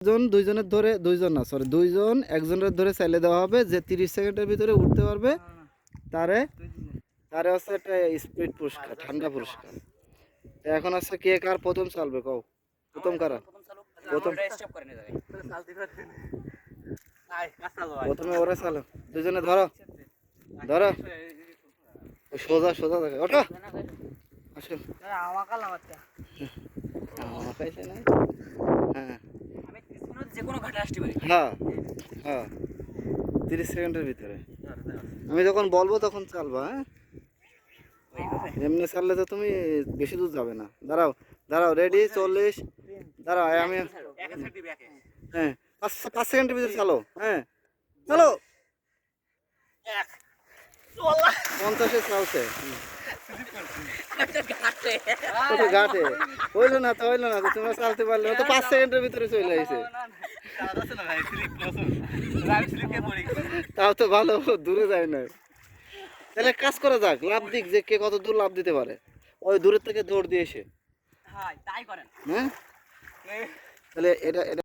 দুইজনের ধরে দুইজন একজনের ধরে চাইলে দেওয়া হবে, যে 30 সেকেন্ডের ভিতরে উঠতে পারবে তারে তারে হচ্ছে একটা স্পিড পুরস্কার, ঠান্ডা পুরস্কার। এখন হচ্ছে কে কার প্রথম চালবে কও? প্রথম কারা? প্রথমে ওরা চালো, দুজনে ধরো ধরো, সোজা সোজা দেখে ওঠো, আসুন। হ্যাঁ হ্যাঁ 30 সেকেন্ডের ভিতরে আমি যখন বলবো তখন চালবা। হ্যাঁ, এমনি চাললে তো তুমি বেশি দূর যাবে না। দাঁড়াও দাঁড়াও, রেডি 40, দাঁড়াও আমি, হ্যাঁ 5 সেকেন্ডের ভিতরে চালো। হ্যাঁ চলো, 50-এ চালছে। ঘাটে হইলো না তো, তোমরা চালতে পারলে তো 5 সেকেন্ডের ভিতরে চলে আসছে। তাও তো ভালো, দূরে যায় না। তাহলে কাজ করা যাক, লাভ দিক, যে কে কত দূর লাভ দিতে পারে, ওই দূরের থেকে দৌড় দিয়ে এসে। হ্যাঁ তাহলে এটা